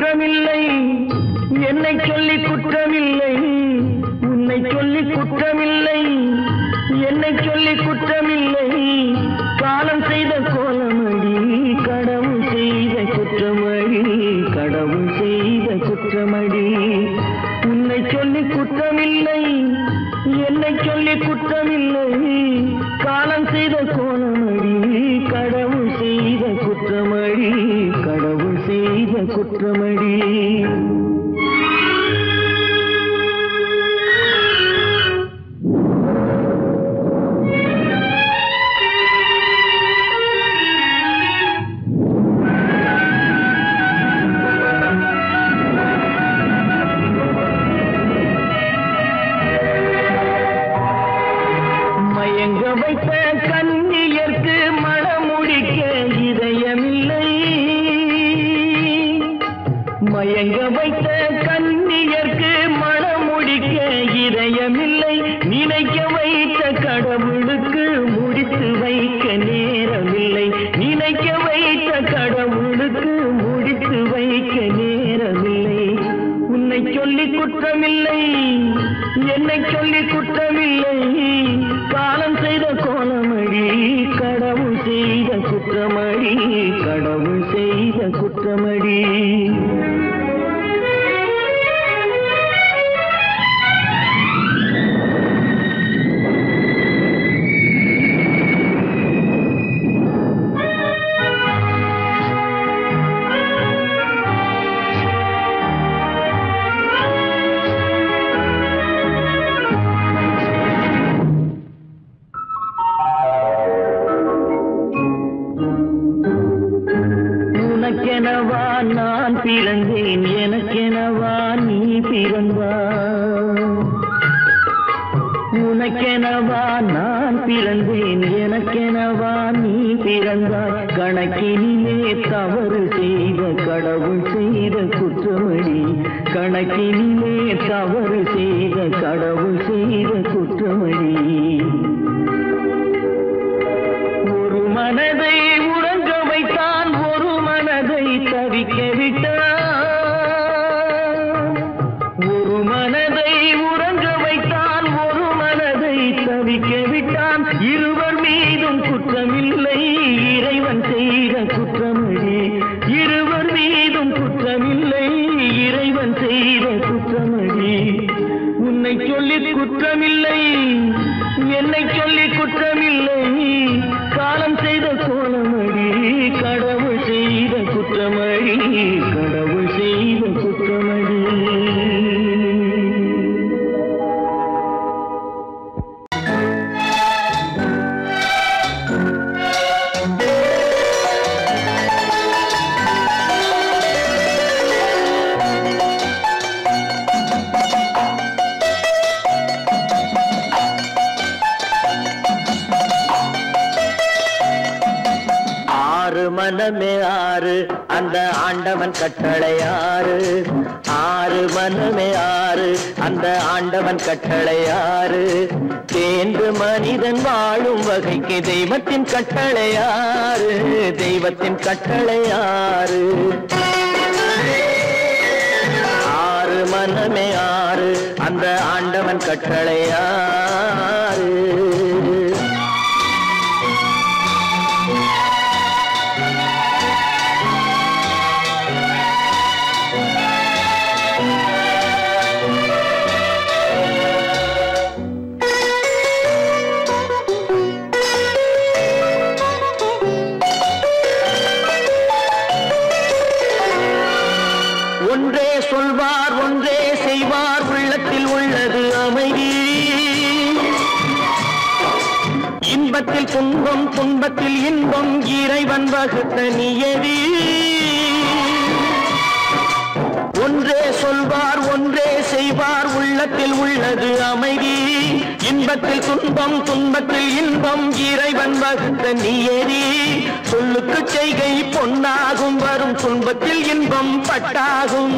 குற்றமில்லை, என்னை சொல்லி குற்றமில்லை, உன்னை சொல்லி குற்றமில்லை, என்னை சொல்லி குற்றமில்லை, காலம் செய்த கோலமடி, கடவுள் செய்த குற்றமடி, கடவுள் செய்த குற்றமடி. உன்னை சொல்லி குற்றமில்லை, என்னை சொல்லி குற்றமில்லை, காலம் செய்த கோலமடி, கடவுள் செய்த குற்றமடி, கடவுள் செய்த குற்றமடி. மயங்க வைத்த கன்னியர்க்கு மணமுடிக்க இதயமில்லை, மயங்க வைத்த கன்னியர்க்கு மணமுடிக்க இதயமில்லை, நினைக்க வைத்த கடவுளுக்கு முடித்து வைக்க நேரமில்லை, நினைக்க வைத்த கடவுளுக்கு முடித்து வைக்க நேரமில்லை. உன்னை சொல்லி குற்றமில்லை, என்னை சொல்லி குற்றமில்லை, காலம் செய்த கோலமடி, கடவுள் செய்த குற்றமடி, கடவுள் செய்த குற்றமடி. உனக்கெனவா நான் பிறந்தேன், எனக்கெனவா நீ பிறந்தாய், உனக்கெனவா நான் பிறந்தேன், எனக்கெனவா நீ பிறந்தாய், கணக்கினிலே தவறு செய்த கடவுள் செய்த குற்றமடி, கணக்கினிலே தவறு செய்த கடவுள் செய்த குற்றமடி. ஒரு மனதை உறங்க வைத்தான், ஒரு மனதை தவிக்க விட்டான், ஒரு மனதை உறங்க வைத்தான், ஒரு மனதை தவிக்க விட்டான், இருவர் மீதும் குற்றமில்லை, இறைவன் செய்த குற்றமடி, இருவர் மீதும் குற்றமில்லை, இறைவன் செய்த குற்றமடி. உன்னை சொல்லி குற்றமில்லை, என்னை சொல்லி குற்றமில்லை, காலம் செய்த கோலமடி, கடவுள் செய்த குற்றமடி, கடவுள் செய்த குற்றமடி. மனமே ஆறு, அந்த ஆண்டவன் கட்டளை ஆறு, ஆறு மனமே ஆறு, அந்த ஆண்டவன் கட்டளை ஆறு, தேர்ந்து மனிதன் வாழும் வகைக்கு தெய்வத்தின் கட்டளை ஆறு, தெய்வத்தின் கட்டளை ஆறு. ஆறு மனமே ஆறு, அந்த ஆண்டவன் கட்டளை ஆறு. ஒன்றே சொல்வார், ஒன்றே செய்வார், உள்ளத்தில் உள்ளது அமைதி, இன்பத்தில் துன்பம், துன்பத்தில் இன்பம், இறைவன் வகுத்த நியதி. ஒன்றே சொல்வார், ஒன்றே செய்வார், உள்ளத்தில் உள்ளது அமைதி, இன்பத்தில் துன்பம், துன்பத்தில் இன்பம், இறைவன் வகுத்த நியதி. சொல்லுக்கு செய்கை பொன்னாகும், வரும் துன்பத்தில் இன்பம் பட்டாகும்.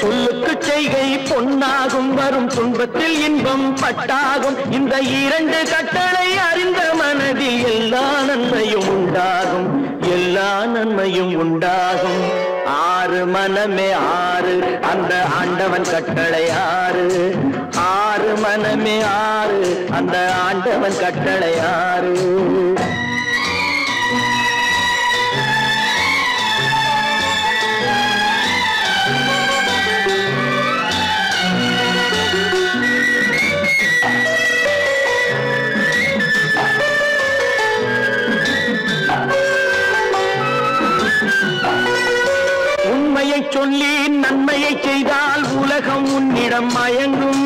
சொல்லுக்கு தொட்டு செய்கை பொன்னாகும் வரும் துன்பத்தில் இன்பம் பட்டாகும் இந்த இரண்டு கட்டளை அறிந்த மனதில் எல்லா நன்மையும் உண்டாகும் எல்லா நன்மையும் உண்டாகும் ஆறு மனமே ஆறு அந்த ஆண்டவன் கட்டளை ஆறு ஆறு மனமே ஆறு அந்த ஆண்டவன் கட்டளை ஆறு சொல்லி நன்மையை செய்தால் உலகம் உன்னிடம் மயங்கும்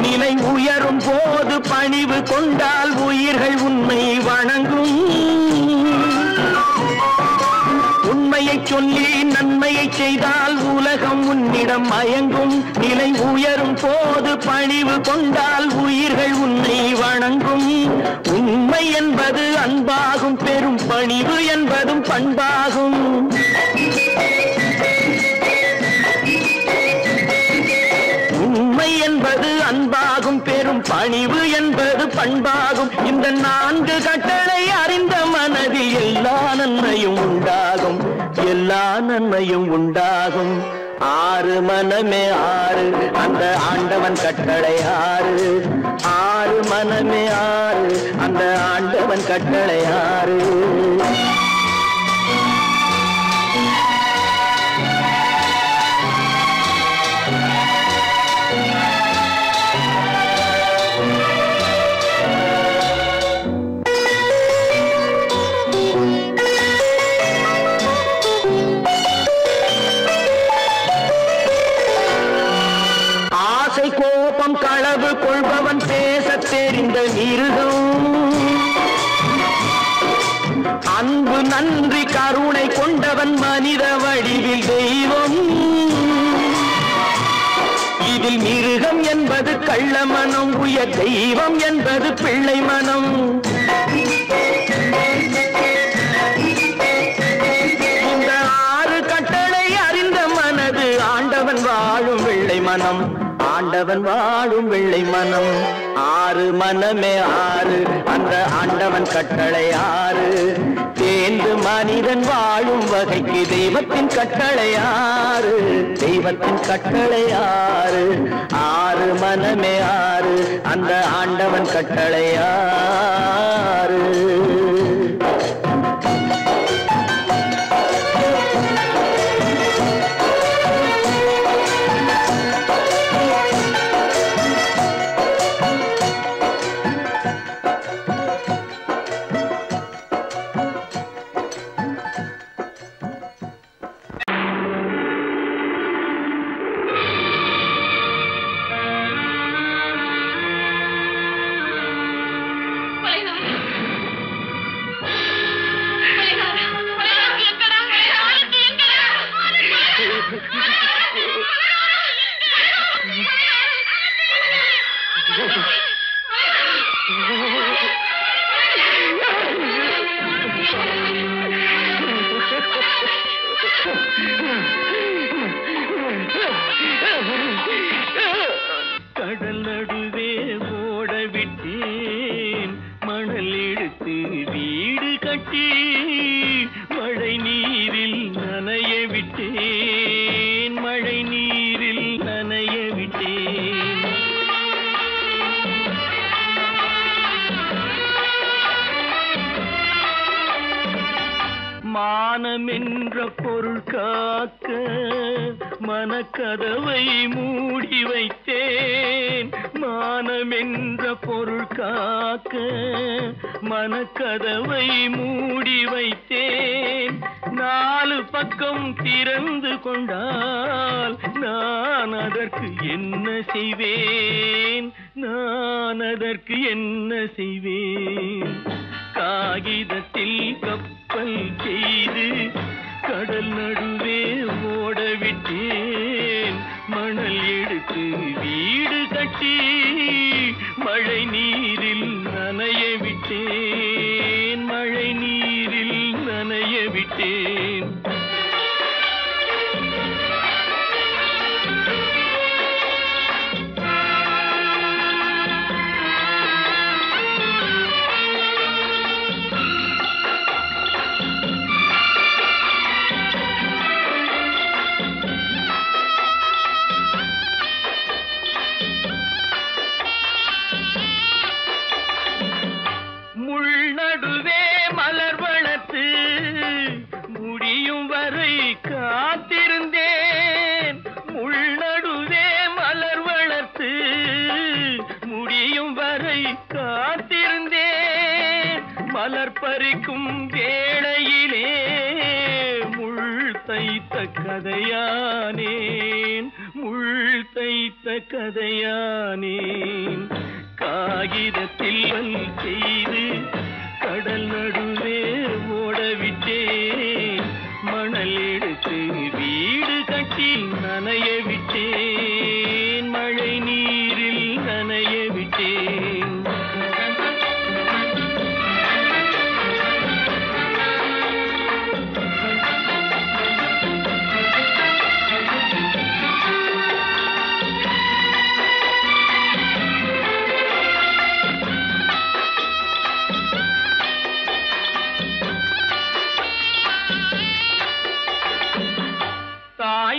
நிலை உயரும் போது பணிவு கொண்டால் உயிர்கள் உன்னை வணங்கும் உண்மையை சொல்லி நன்மையை செய்தால் உலகம் உன்னிடம் மயங்கும் நிலை உயரும் போது பணிவு கொண்டால் உயிர்கள் உன்னை வணங்கும் உண்மை என்பது அன்பாகும் பெரும் பணிவு என்பதும் பண்பாகும் உண்மை என்பது அன்பாகும் பெரும் பணிவு என்பது பண்பாகும் இந்த நான்கு கட்டளை அறிந்த மனதில் எல்லா நன்மையும் உண்டாகும் எல்லா நன்மையும் உண்டாகும் ஆறு மனமே ஆறு அந்த ஆண்டவன் கட்டளை ஆறு ஆறு மனமே ஆறு அந்த ஆண்டவன் கட்டளை ஆறு கோபம் களவு கொள்பவன் பேசத் தெரிந்த மிருகம் அன்பு நன்றி கருணை கொண்டவன் மனித வடிவில் தெய்வம் இதில் மிருகம் என்பது கள்ள மனம் உயர் தெய்வம் என்பது பிள்ளை மனம் இந்த ஆறு கட்டளை அறிந்த மனது ஆண்டவன் வாழும் வெள்ளை மனம் ஆண்டவன் வாழும் வெள்ளை மனம் ஆறு மனமே ஆறு அந்த ஆண்டவன் கட்டளை ஆறு தேர்ந்து மனிதன் வாழும் வகைக்கு தெய்வத்தின் கட்டளை ஆறு தெய்வத்தின் கட்டளை ஆறு ஆறு மனமே ஆறு அந்த ஆண்டவன் கட்டளை ஆறு கடல் நடுவே ஓட விட்டேன் மணல் எடுத்து வீடு கட்டி மழை நீரில் நனைய விட்டேன் மழை நீரில் நனைய விட்டேன் மானம் என்ற பொருள் காக்க மனக்கதவை மூடி வைத்தேன் மானம் என்ற பொருள் காக்க மனக்கதவை மூடி வைத்தேன் நாலு பக்கம் திறந்து கொண்டால் நான் அதற்கு என்ன செய்வேன் நான் அதற்கு என்ன செய்வேன் காகிதத்தில் கப்பல் செய்து கடல் நடுவே ஓட விட்டேன் மணல் எடுத்து வீடு கட்டி மழை நீரில் நனைய விட்டேன் மழை நீரில் நனைய விட்டேன் மலர் பறிக்கும் வேளையிலே முள் தைத்த கதையானேன், முள் தைத்த கதையானேன். காகிதத்தில் செய்து கடல் நடுவே ஓடவிட்டேன், மணல் எடுத்து வீடு கட்டி நனைய விட்டேன், மழை நீரில் நனைய விட்டேன்.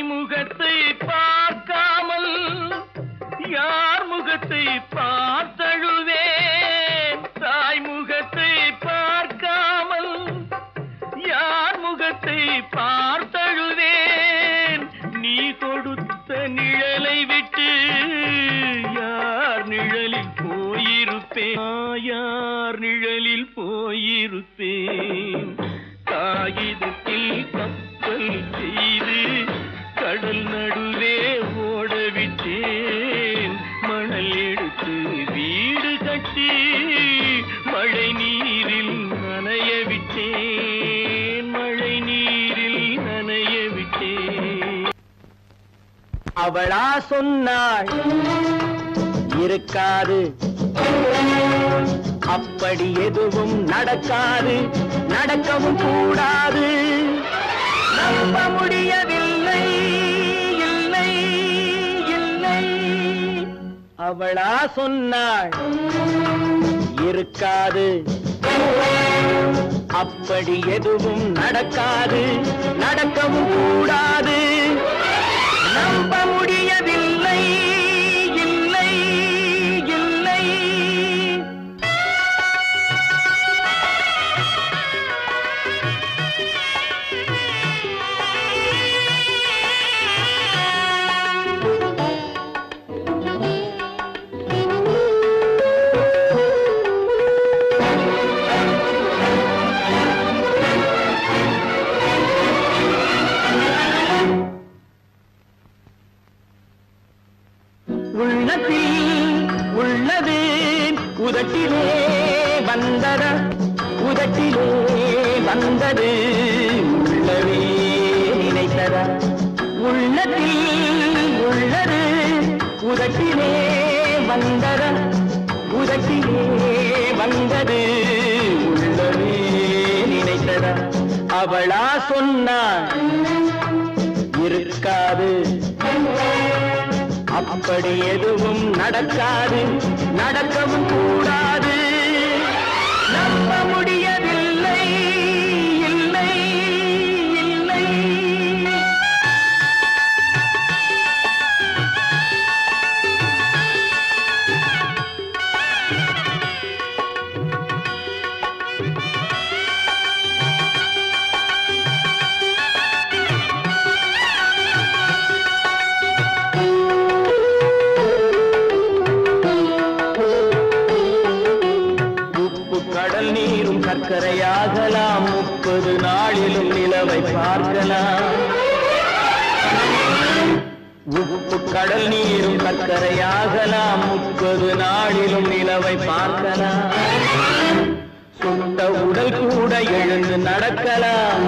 முகத்தை பார்க்காமல் யார் முகத்தை பார்த்தழுவேன், தாய் முகத்தை பார்க்காமல் யார் முகத்தை பார்த்தழுவேன். நீ கொடுத்த நிழலை விட்டு யார் நிழலில் போயிருப்பேன், யார் நிழலில் போயிருப்பேன். காகிதத்தில் கப்பல் செய்து கடல் நடுவே ஓடவிட்டேன், மணல் எடுத்து வீடு கட்டி மழை நீரில் நனைய விட்டேன், மழை நீரில் நனைய விட்டேன். அவளா சொன்னாள் இருக்காது, அப்படி எதுவும் நடக்காது, நடக்கவும் கூடாது. நம்ப முடியவில்லை, இல்லை இல்லை. அவளா சொன்னாள் இருக்காது, அப்படி எதுவும் நடக்காது, நடக்கவும் கூடாது. நம்ப முடியவில்லை, இல்லை இல்லை. உள்ளது உதட்டிலே வந்தத, உதட்டிலே வந்தது உள்ளவே நினைத்தத. உள்ளத்தில் உள்ளது உதட்டிலே வந்தத, உதட்டிலே வந்தது உள்ளவே நினைத்தத. அவளா சொன்னாள் இருக்காது, அப்படி எதுவும் நடக்காது, நடக்கவும் கூடாது. நம்ப முடியவில்லை, இல்லை இல்லை. சர்க்கரையாகலாம், 30 நாளிலும் நிலவை பார்க்கலாம். உப்பு கடல் நீரும் சர்க்கரையாகலாம், 30 நாளிலும் நிலவை பார்க்கலாம். சுட்ட உடல் கூட எழுந்து நடக்கலாம்,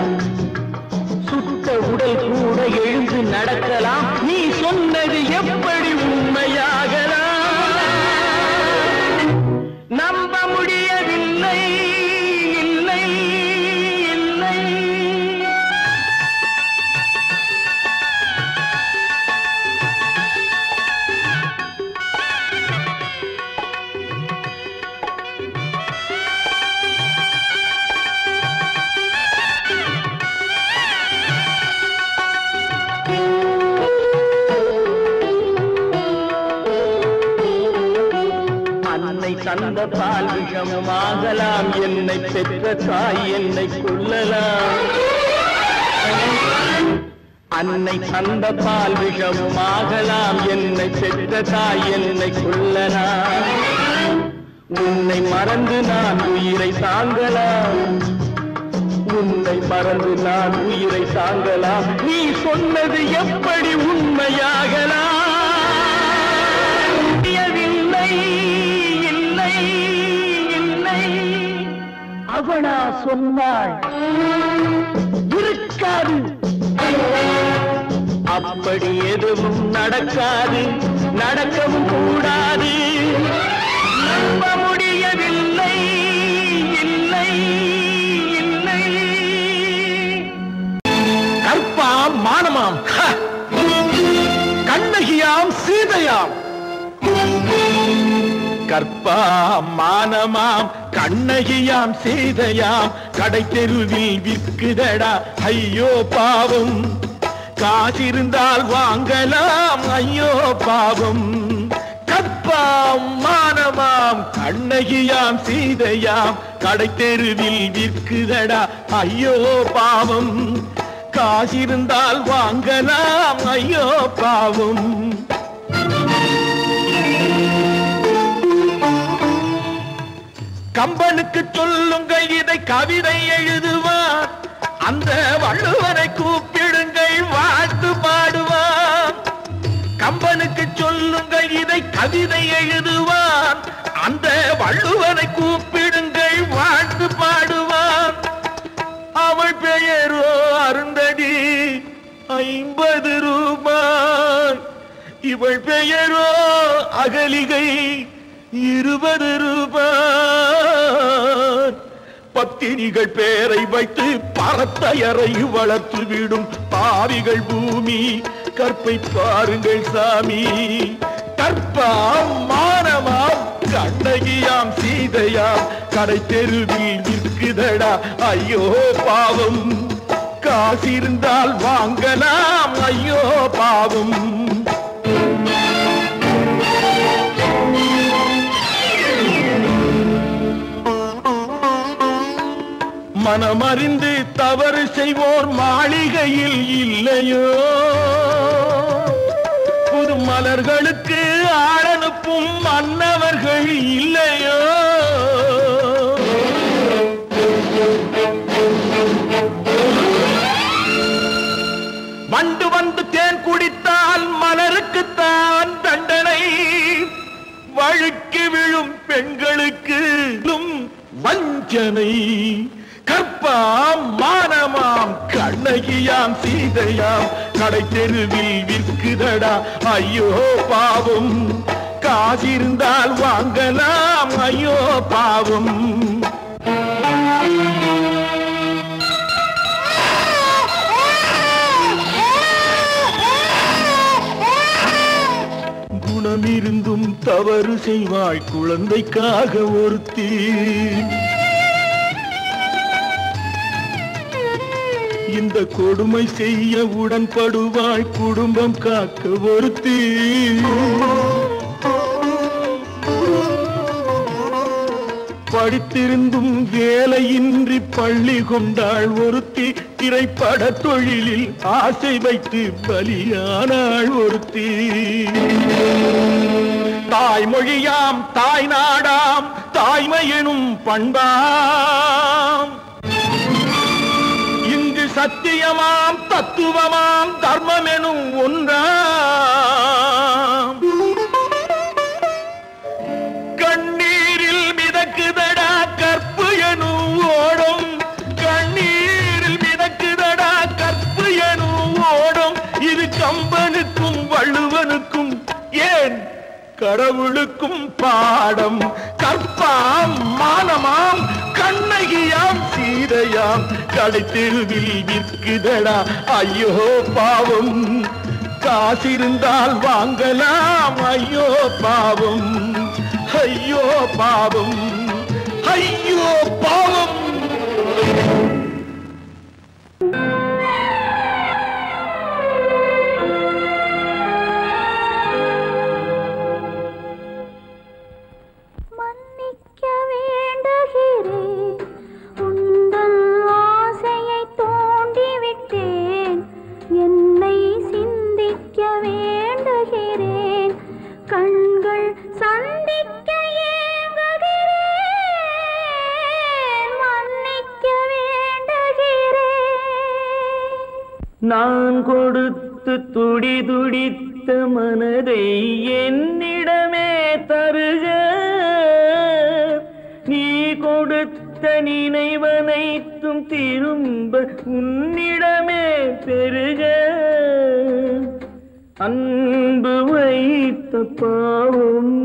சுட்ட உடல் கூட எழுந்து நடக்கலாம். நீ சொன்னது எப்படி உண்மையாகலாம்? நம்ப முடியவில்லை, இல்லை இல்லை. தந்த பால் விஷமாகலாம், என்னை பெற்ற தாய் என்னை கொல்லலாம். அன்னை தந்த பால் விஷமாகலாம், என்னை பெற்ற தாய் என்னை கொல்லலாம். உன்னை மறந்து நான் உயிரை தாங்கலாம், உன்னை மறந்து நான் உயிரை தாங்கலாம். நீ சொன்னது எப்படி உண்மையாகலாம்? இல்லை இல்லை இல்லை அவனா சொன்னாள் இருக்காது, அப்படி எதுவும் நடக்காது, நடக்கவும் கூடாது. நம்ப முடியவில்லை இல்லை இல்லை. கற்பாம் மானமாம், கண்ணகியாம் சீதையாம். கற்பாம் மானமாம் கண்ணகியாம் சீதையாம், கடை தெருவில் விற்குதடா ஐயோ பாவம். காசிருந்தால் வாங்கலாம் ஐயோ பாவம். கற்பாம் மானமாம் கண்ணகியாம் சீதையாம், கடை தெருவில் விற்குதடா ஐயோ பாவம். காசிருந்தால் வாங்கலாம் ஐயோ பாவம். கம்பனுக்கு சொல்லுங்கள் இதை கவிதை எழுதுவார், அந்த வள்ளுவனை கூப்பிடுங்கள் வாழ்த்து பாடுவார். கம்பனுக்கு சொல்லுங்கள் இதை கவிதை எழுதுவார், அந்த வள்ளுவனை கூப்பிடுங்கள் வாழ்த்து பாடுவார். அவள் பெயரோ அருந்ததி 50 ரூபாய், இவள் பெயரோ அகலிகை 20 ரூபாய். பத்தினிகள் பேரை வைத்து பரத்தையரை வளர்த்து விடும் பாவிகள் பூமி, கற்பை பாருங்கள் சாமி. கற்பாம் மானமாம் கண்ணகியாம் சீதையாம், கடை தெருவில் விற்குதடா ஐயோ பாவம். காசிருந்தால் வாங்கலாம் ஐயோ பாவம். மனமறிந்து தவறு செய்வோர் மாளிகையில் இல்லையோ, புது மலர்களுக்கு ஆளனுப்பும் மன்னவர்கள் இல்லையோ. வண்டு வந்து தேன் குடித்தால் மலருக்குத்தான் தண்டனை, வழுக்கி விழும் பெண்களுக்கு வஞ்சனை. கற்பாம் மானமாம் கண்ணகியாம் சீதையாம், கடை தெருவில் விற்குதடா ஐயோ பாவம். காசிருந்தால் வாங்கலாம் ஐயோ பாவம். குணமிருந்தும் தவறு செய்வாய் குழந்தைக்காக ஒருத்தி, இந்த கொடுமை செய்ய உடன்படுவாய் குடும்பம் காக்க ஒருத்தி. படித்திருந்தும் வேலையின்றி பள்ளி கொண்டாள் ஒருத்தி, திரைப்பட தொழிலில் ஆசை வைத்து பலியானாள் ஒருத்தி. தாய்மொழியாம் தாய் நாடாம் தாய்மை எனும் பண்பாம், இங்கு சத்தியமாம் தத்துவமாம் தர்மம் எனும் ஒன்றாம். கண்ணீரில் மிதக்குதடா கற்பு எனும் ஓடும், கண்ணீரில் மிதக்குதடா கற்பு எனும் ஓடும். இது கம்பனுக்கும் வள்ளுவனுக்கும் ஏன் கடவுளுக்கும் பாடம். கற்பாம் மானமாம் கண்ணகியாம் சீதையாம், கடை தெருவில் விற்குதடா ஐயோ பாவம். காசிருந்தால் வாங்கலாம் ஐயோ பாவம். ஐயோ பாவம் ஐயோ பாவம். கண்கள் சந்திக்க ஏங்குகிறேன். நான் கொடுத்து துடி துடித்த மனதை என்னிடமே தருக, நீ கொடுத்த நினைவனைத்தும் திரும்ப உன்னிடமே பெருக. அன்பு வைத்த பாவம்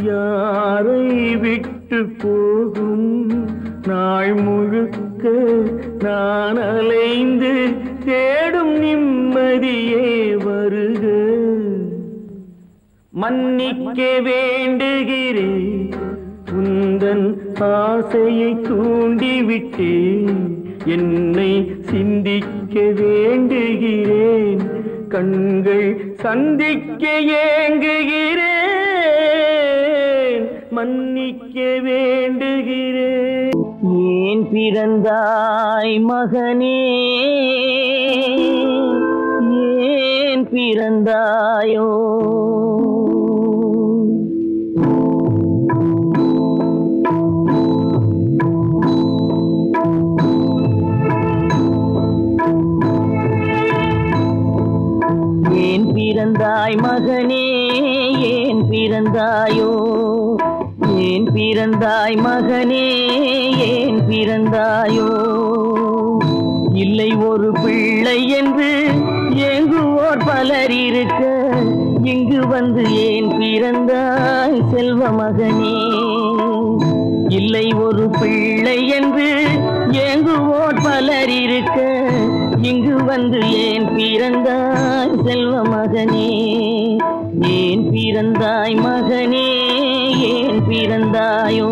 யாரை விட்டு போகும், நாள் முழுக்க நான் அலைந்து தேடும் நிம்மதியே வருக. மன்னிக்க வேண்டுகிறேன், உந்தன் ஆசையை தூண்டிவிட்டேன், என்னை சிந்திக்க வேண்டுகிறேன், கண்கள் சந்திக்க ஏங்குகிறேன், மன்னிக்க வேண்டுகிறேன். ஏன் பிறந்தாய் மகனே, ஏன் பிறந்தாயோ, ஏன் பிறந்தாய் மகனே, ஏன் பிறந்தாயோ, ஏன் பிறந்தாய் மகனே, ஏன் பிறந்தாயோ. இல்லை ஒரு பிள்ளை என்று ஏங்குவோர் பலர் இருக்க, இங்கு வந்து ஏன் பிறந்தாய் செல்வ மகனே. இல்லை ஒரு பிள்ளை என்று ஏங்குவோர் பலர் இருக்க, இங்கு வந்து ஏன் பிறந்தாய் செல்வ மகனே. ஏன் பிறந்தாய் மகனே, ஏன் பிறந்தாயோ.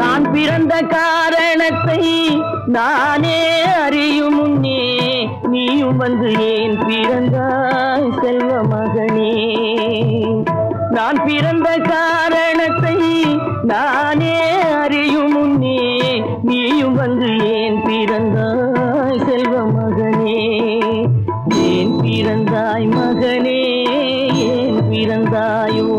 நான் பிறந்த காரணத்தை நானே அறியும் முன்னே, நீயும் வந்து ஏன் பிறந்தாய் செல்வ மகனே. நான் பிறந்த காரணத்தை நானே அறியும் முன்னே, நீயும் வந்து ஏன் பிறந்தாய் செல்வ மகனே. ஏன் பிறந்தாய் மகனே, ஏன் பிறந்தாயோ.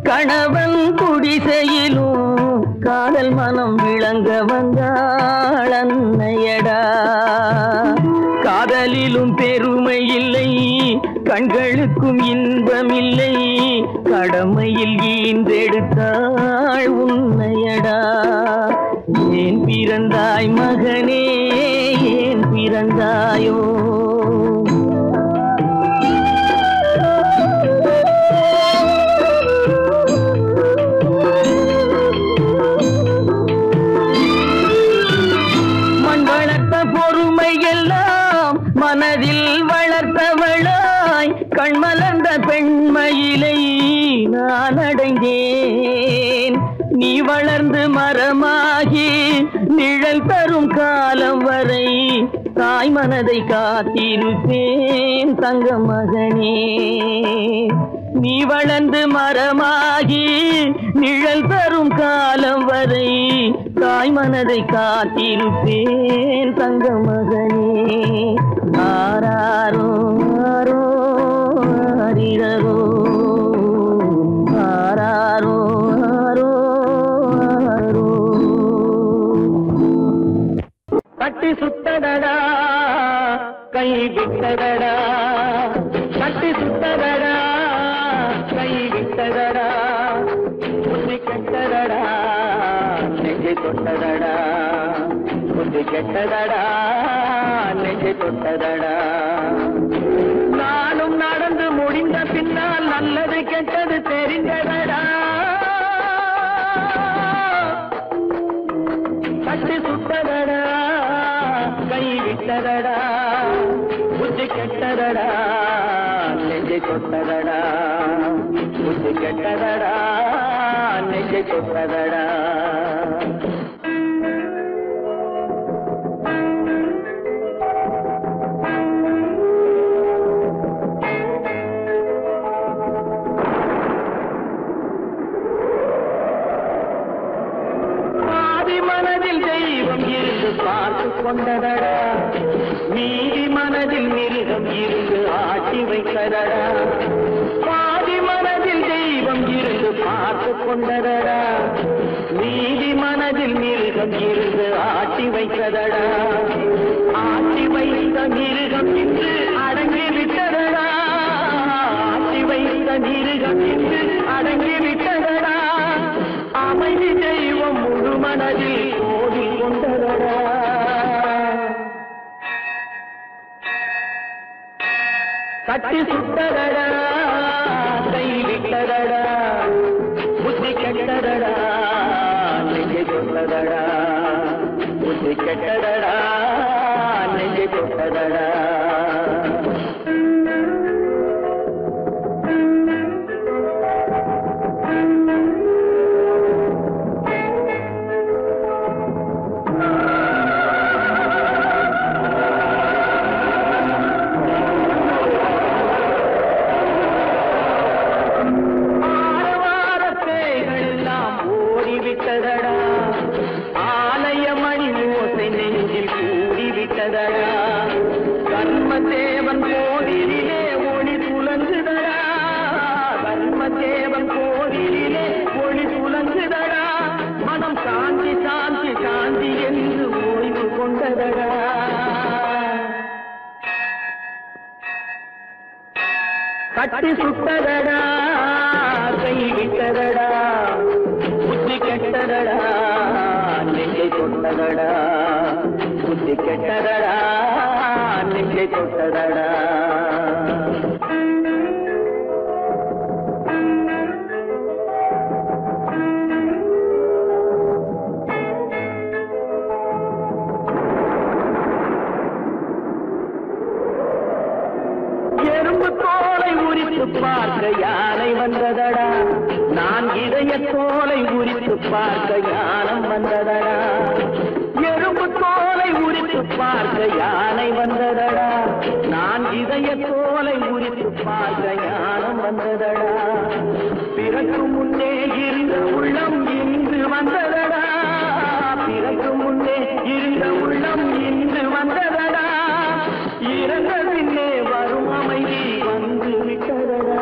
கணவன் குடிசையிலும் காதல் மனம் விளங்க வந்தாள் அன்னையடா. காதலிலும் பெருமை இல்லை, கண்களுக்கும் இன்பம் இல்லை, கடமையில் ஈன்றெடுத்தாள் உன்னையடா. ஏன் பிறந்தாய் மகனே, ஏன் பிறந்தாயோ. மனதில் வளர்த்தவளாய் கண்மலர்ந்த பெண்மயிலை நான் அடைந்தேன். நீ வளர்ந்து மரமாகி நிழல் தரும் காலம் வரை தாய் மனதை காத்திருப்பேன் தங்க மகனே. நீ வளர்ந்து மரமாகி நிழல் தரும் காலம் வரை தாய் மனதை காத்திருப்பேன் தங்க மகனே. ஆராரோ ஆரோ ஆரிரரோ, ஆராரோ ஆரோ ஆரோ. கட்டி சுத்தடடா கை விட்டடடா, கட்டி சுத்தடடா கை விட்டடடா, புத்தி கெட்டடடா நெஞ்சை தொட்டதடா, புத்தி கெட்டதடா நெஞ்சை தொட்டதடா. நானும் நடந்து முடிந்த பின்னால் நல்லது கெட்டது தெரிந்ததடா. கட்டி சுட்டதடா கை விட்டதடா, புத்தி கெட்டதடா நெஞ்சை தொட்டதடா, புத்தி கெட்டதடா நெஞ்சை தொட்டதடா. இருந்து பார்த்து கொண்டதடா மீதி மனதில் மிருகம் இருந்து ஆட்டி வைத்ததடா பாதி மனதில் தெய்வம் இருந்து பார்த்து கொண்டதடா மீதி மனதில் மிருகம் இருந்து ஆட்டி வைத்ததடா ஆட்டி வைத்த மிருகம் இன்று அடங்கி விட்டதடா ஆட்டி வைத்த மிருகம் இன்று அடங்கி விட்டதடா அமைதி தெய்வம் முழு மனதில் கோவில் கொண்டதடா கட்டி சுட்டதடா கை விட்டதடா புத்தி கெட்டதடா நெஞ்சை தொட்டதடா புத்தி கெட்டதடா நெஞ்சை தொட்டதடா கர்மதேவன் கோவிலிலே ஒளி துலங்குதடா கர்மதேவன் கோவிலிலே ஒளி துலங்குதடா மனம் சாந்தி சாந்தி சாந்தி என்று ஓய்வு கொண்டதடா கட்டி சுட்டதடா கை விட்டதடா புத்தி கெட்டதடா நெஞ்சை தொட்டதடா புத்தி கெட்டதடா நெஞ்சை தொட்டதடா எறும்பு தோலை உரித்து பார்க்க யானை வந்ததடா நான் இதய தோலை உரித்து பார்க்க யானம் வந்ததடா எறும்பு தோலை உரித்து பார்க்க யானை வந்ததடா நான் இதய தோலை உரித்து பார்க்க யானம் வந்ததடா பிறகு முன்னே இருந்த உள்ளம் இன்று வந்ததடா பிறகு முன்னே இருந்த உள்ளம் இன்று வந்ததடா இறந்த பின்னே வரும் அமைதி வந்து விட்டதடா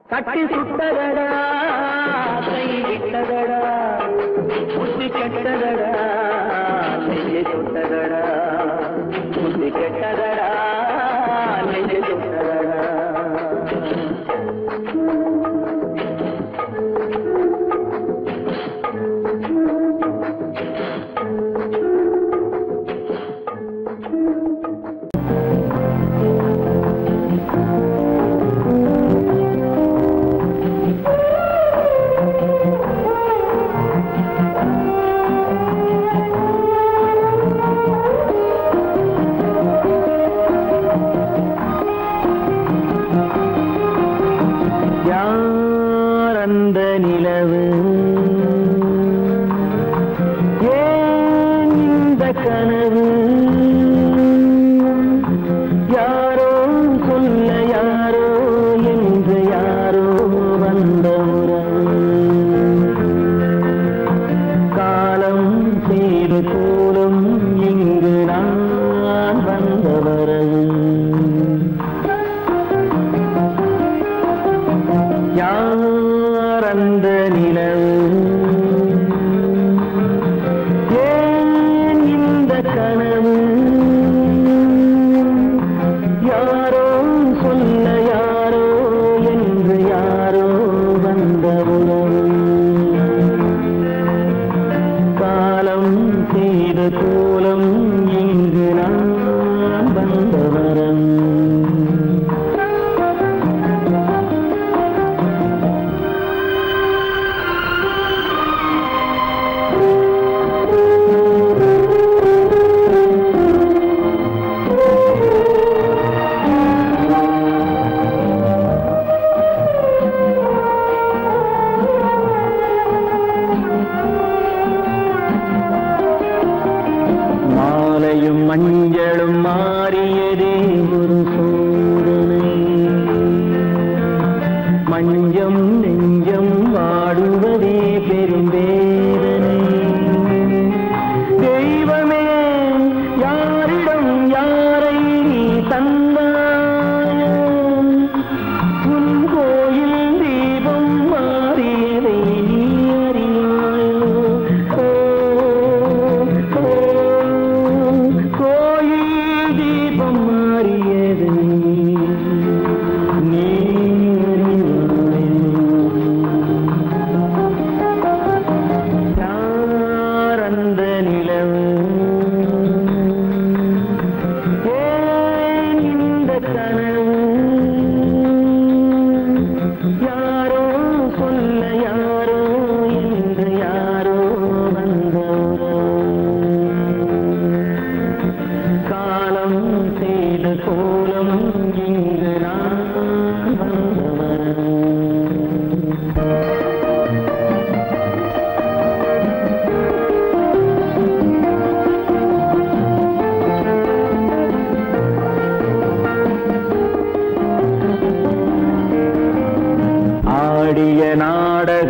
கட்டி சுட்டதடா கை விட்டதடா புத்தி கெட்டதடா நெஞ்சை தொட்டதடா புத்தி கெட்டதடா நெஞ்சை தொட்டதடா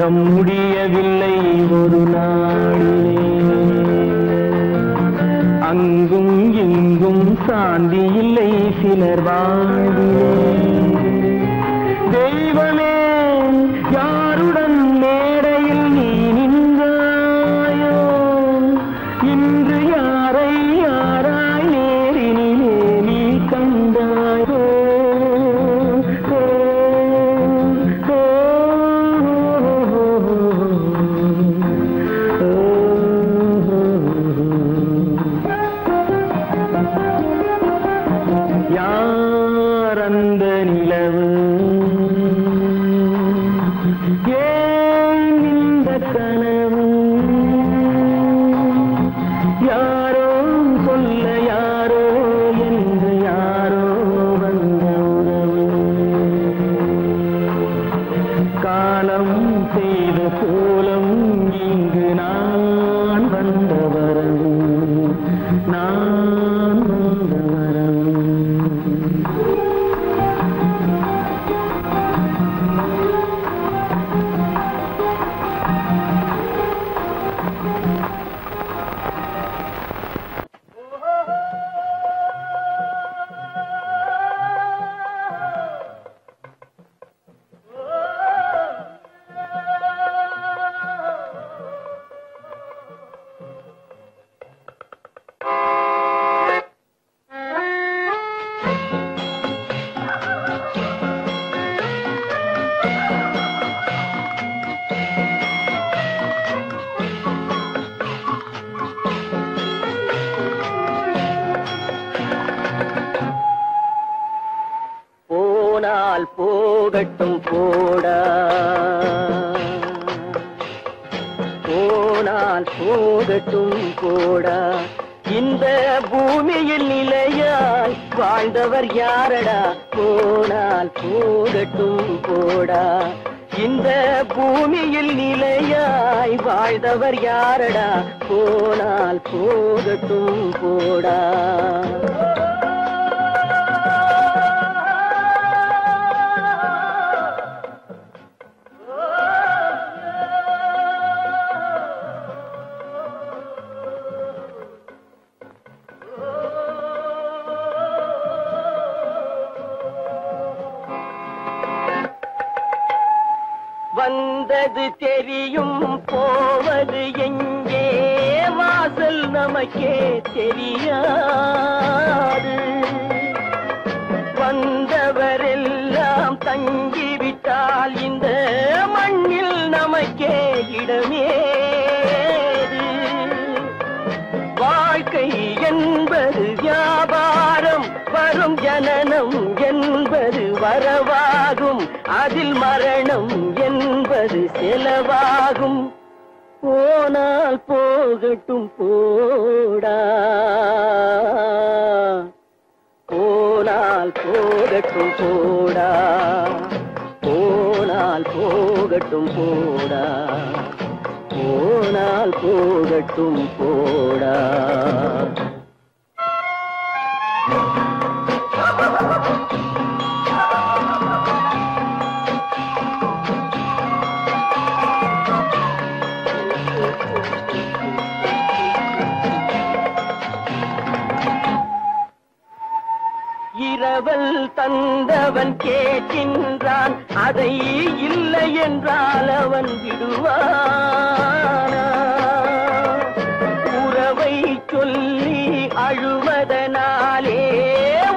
உலகம் முடியவில்லை ஒரு நாளிலே. அங்கும் இங்கும் சாந்தி இல்லை சிலர் வாழ்விலே. தெய்வமே யாருடன் மேடையில் நீ நின்றாயோ, இன்று யாரை யாராய் நேரினிலே நீ கண்டாயோ. யார் அந்த நிலவு, ஏன் இந்த கனவு, யாரோ சொல்ல யாரோ என்று யாரோ வந்த உறவு. காலம் செய்த கோலம் இங்கு நான் வந்த வரவு, நான் வந்த வரவு. போனால் போகட்டும் போடா, போனால் போகட்டும் போடா. இந்த பூமியில் நிலையாய் வாழ்ந்தவர் யாரடா, போனால் போகட்டும் போடா. இந்த பூமியில் நிலையாய் வாழ்ந்தவர் யாரடா, போனால் போகட்டும் போடா. வந்தது தெரியும் போவது எங்கே, வாசல் நமக்கே தெரியாது. வந்தவரெல்லாம் தங்கிவிட்டால் இந்த மண்ணில் நமக்கே இடமேது. வாழ்க்கை என்பது வியாபாரம், வரும் ஜனனம் என்பது வரவாகும், அதில் மரணம் என்பது செலவாகும். போனால் போகட்டும் போடா, போனால் போகட்டும் போடா, போனால் போகட்டும் போடா, போனால் போகட்டும் போடா. இரவல் தந்தவன் கேட்கின்றான், அதை இல்லை என்றால் அவன் விடுவானா? உறவை சொல்லி அழுவதனாலே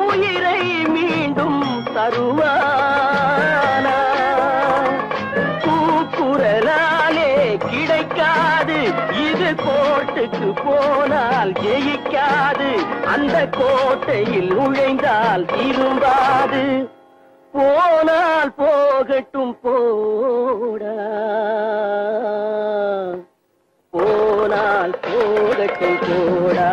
உயிரை மீண்டும் தருவானா? கூக்குரலாலே கிடைக்காது, இது கோர்ட்டுக்கு போனால் ஜெயிக்காது, அந்த கோட்டையில் நுழைந்தால் திரும்பாது. போனால் போகட்டும் போடா, போனால் போகட்டும் போடா.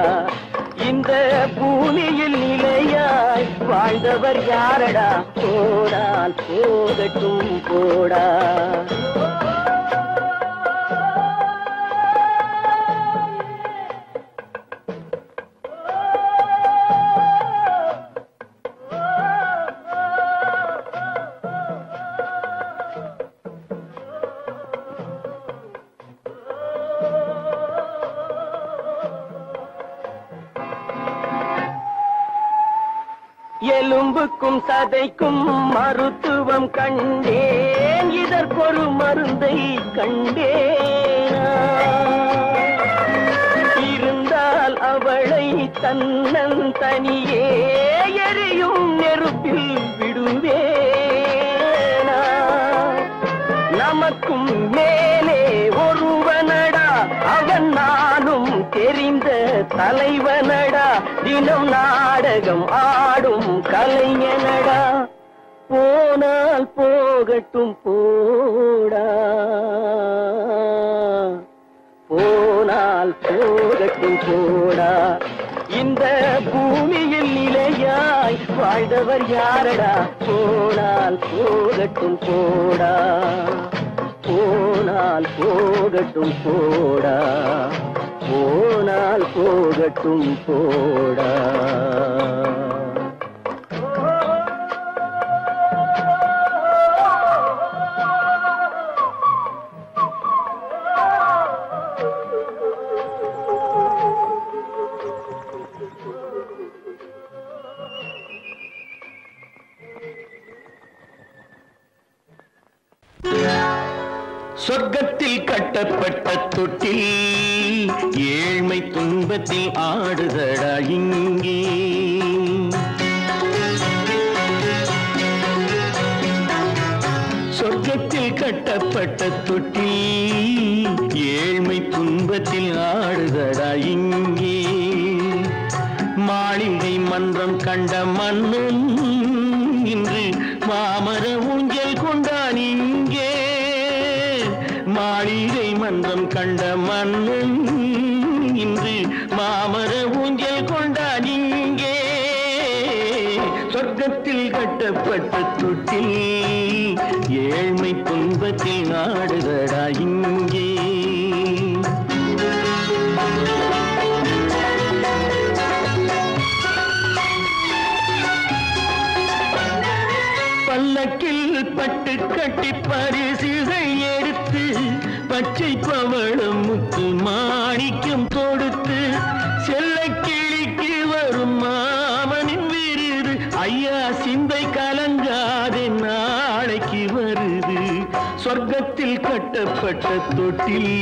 இந்த பூமியில் நிலையாய் வாழ்ந்தவர் யாரடா, போனால் போகட்டும் போடா. எலும்புக்கும் சதைக்கும் மருத்துவம் கண்டேன், இதற்கொரு மருந்தை கண்டேனா? இருந்தால் அவளை தன்னன் தனியே எரியும் நெருப்பில் விடுவேனா? நமக்கும் மேலே ஒருவனடா, அவன் நானும் தெரிந்த தலைவனடா, தினம் நாடகம் ஆடும் கலைஞனடா. போனால் போகட்டும் போடா, போனால் போகட்டும் போடா. இந்த பூமியில் நிலையாய் வாழ்ந்தவர் யாரடா? போனால் போகட்டும் போடா, போனால் போகட்டும் போடா, போனால் போகட்டும் போடா. சொர்க்கத்தில் கட்டப்பட்ட தொட்டில் ஏழ்மை துன்பத்தில் ஆடுதடா இங்கே. சொர்க்கத்தில் கட்டப்பட்ட தொட்டில் ஏழ்மை துன்பத்தில் ஆடுதடா இங்கே. மாளிகை மன்றம் கண்ட மன்னன் இன்று மாமர ஊஞ்சல் கொண்டான் இங்கே. மாளிகை மன்றம் கண்ட மன்னன் இன்று மாமர ஊஞ்சல் கொண்டான் இங்கே. சொர்க்கத்தில் கட்டப்பட்ட தொட்டில் ஏழ்மை துன்பத்தில் ஆடுதடா இங்கே. பல்லக்கில் பட்டு கட்டி பரிசுகள் எடுத்து பச்சை பவளம் முத்து மாணிக்கம் தொடுத்து செல்ல கிளிக்கு வரும் மாமனின் விருது. ஐயா சிந்தை கலங்காதே நாளைக்கு வருது. சொர்க்கத்தில் கட்டப்பட்ட தொட்டில்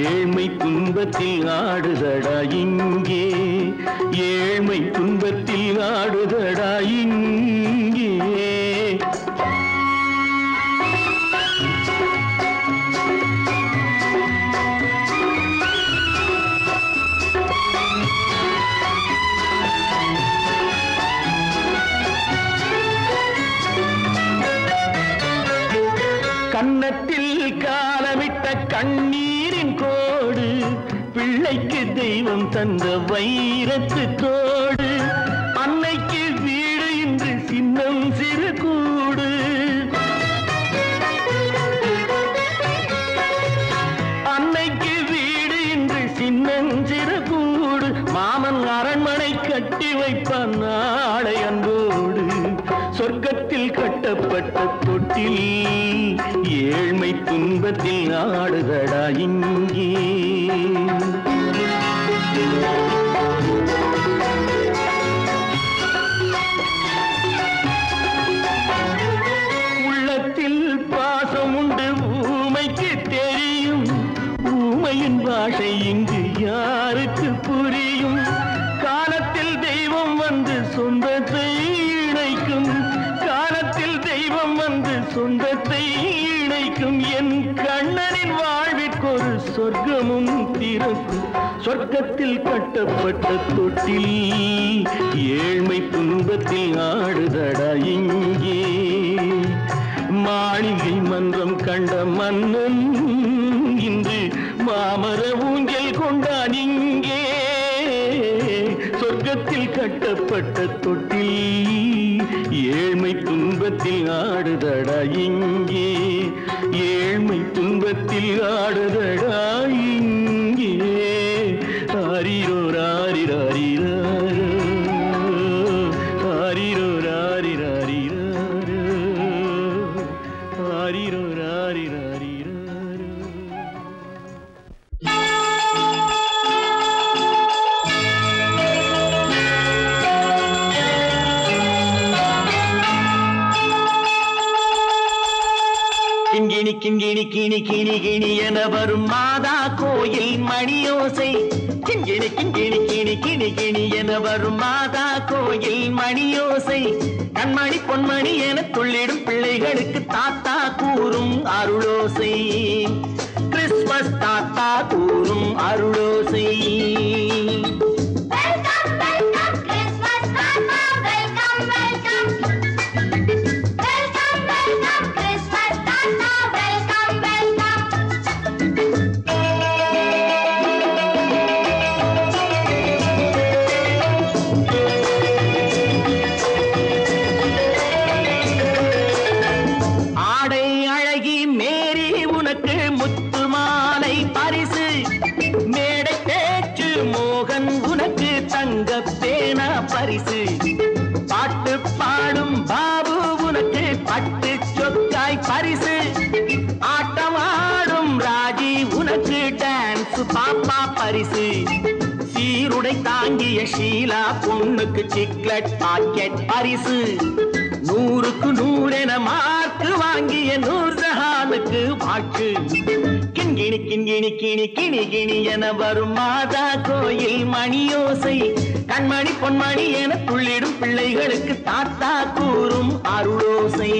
ஏழ்மை துன்பத்தில் ஆடுதடா இங்கே. ஏழ்மை துன்பத்தில் ஆடுதடா இங்கே. கன்னத்தில் காலமிட்ட கண்ணீரின் கோடு, பிள்ளைக்கு தெய்வம் தந்த வைரத்து தோடு. அன்னைக்கு வீடு இன்று சின்னம் சிறு கூடு. அன்னைக்கு வீடு இன்று சின்னஞ்சிறு கூடு. மாமன் அரண்மனை கட்டி வைப்பான் நாளை அன்போடு. சொர்க்கத்தில் கட்டப்பட்ட தொட்டில் ஏழ்மை துன்பத்தில் ஆடுதடா இங்கே. உள்ளத்தில் பாசம் உண்டு ஊமைக்கு தெரியும். ஊமையின் பாஷை இங்கு யாருக்கு புரியும்? காலத்தில் தெய்வம் வந்து சொந்தத்தை இணைக்கும். காலத்தில் தெய்வம் வந்து சொந்தத்தை இணைக்கும். என் கண்ணனின் வாழ்விற்கொரு சொர்க்கமும் திறக்கும். சொர்க்கத்தில் கட்டப்பட்ட தொட்டில் ஏழ்மை துன்பத்தில் ஆடுதடா இங்கே. மாளிகை மன்றம் கண்ட மன்னன் இன்று மாமர ஊஞ்சல் கொண்டான் இங்கே. சொர்க்கத்தில் கட்டப்பட்ட தொட்டில் ஏழ்மை துன்பத்தில் ஆடுதடா இங்கே. ஏழ்மை துன்பத்தில் ஆடுதடா இங்கே. ஆரிரோ ராரிராரிராரோ, ஆரிரோ ராரிராரிராரோ, ஆரிரோ ராரிராரிராரோ. கிணி கிணி என வரும் மாதா கோயில் மணியோசை கிண்கிணி கிண்கிணி கிணி கிணி கிணி என வரும் மாதா கோயில் மணியோசை கண்மணி பொன்மணி என துள்ளிடும் பிள்ளைகளுக்கு தாத்தா கூறும் அருளோசை கிறிஸ்மஸ் தாத்தா கூறும் அருளோசை பரிசு பாட்டு பாடும் பாபு உனக்கு பட்டு சொக்காய் பரிசு ஆட்டம் ஆடும் ராஜி உனக்கு டான்ஸ் பாப்பா பரிசு சீருடை தாங்கிய ஷீலா பொண்ணுக்கு சிக்லெட் பாக்கெட் பரிசு 100க்கு 100 என மார்க்கு வாங்கிய நூர்ஜஹானுக்கு வாழ்த்து கிண்கிணி கிண்கிணி கிணி கிணி கிணி என வரும் மாதா கோயில் மணியோசை கண்மணி பொன்மணி என துள்ளிடும் பிள்ளைகளுக்கு தாத்தா கூறும் அருளோசை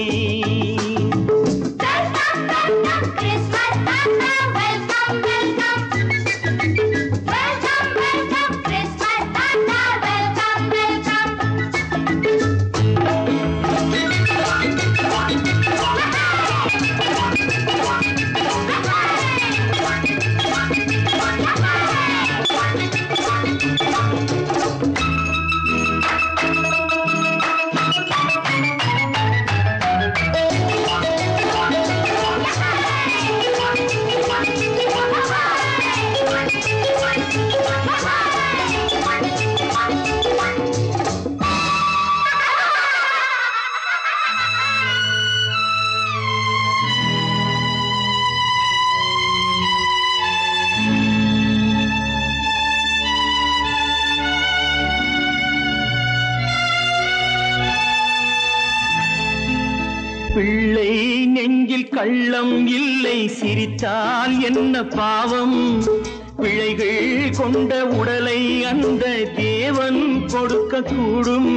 பிள்ளை நெஞ்சில் கள்ளம் இல்லை சிரித்தால் என்ன பாவம் பிழைகள் கொண்ட உடலை அந்த தேவன் கொடுக்க கூடும்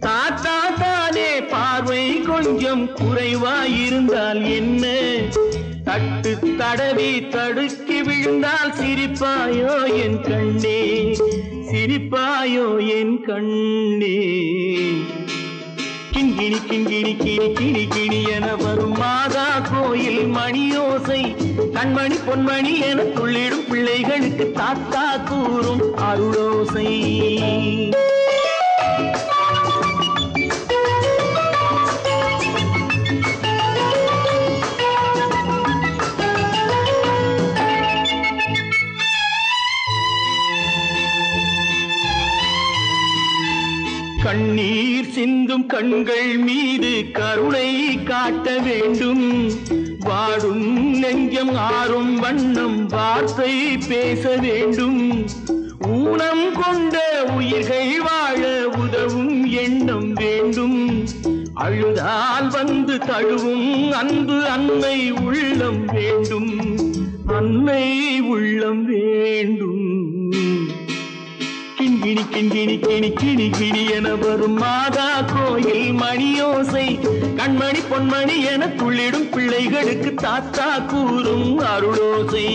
தாத்தா தானே பார்வை கொஞ்சம் குறைவாயிருந்தால் என்ன தட்டு தடவி தடுக்கி விழுந்தால் சிரிப்பாயோ என் கண்ணே சிரிப்பாயோ என் கண்ணே கிண்கிணி கிண்கிணி கிணி கிணி கிணி என வரும் மாதா கோயில் மணியோசை கண்மணி பொன்மணி என துள்ளிடும் பிள்ளைகளுக்கு தாத்தா கூறும் அருளோசை கண்ணீர் சிந்தும் கண்கள் மீது கருணை காட்ட வேண்டும் வாடும் நெஞ்சம் ஆறும் வண்ணம் வார்த்தை பேச வேண்டும் ஊனம் கொண்ட உயிர்கள் வாழ உதவும் எண்ணம் வேண்டும் அழுதால் வந்து தழுவும் அன்பு அன்னை உள்ளம் வேண்டும் அன்னை உள்ளம் வேண்டும் கிண்கிணி கிண்கிணி கிணி கிணி கிணி என வரும் மாதா கோயில் மணியோசை கண்மணி பொன்மணி என துள்ளிடும் பிள்ளைகளுக்கு தாத்தா கூறும் அருளோசை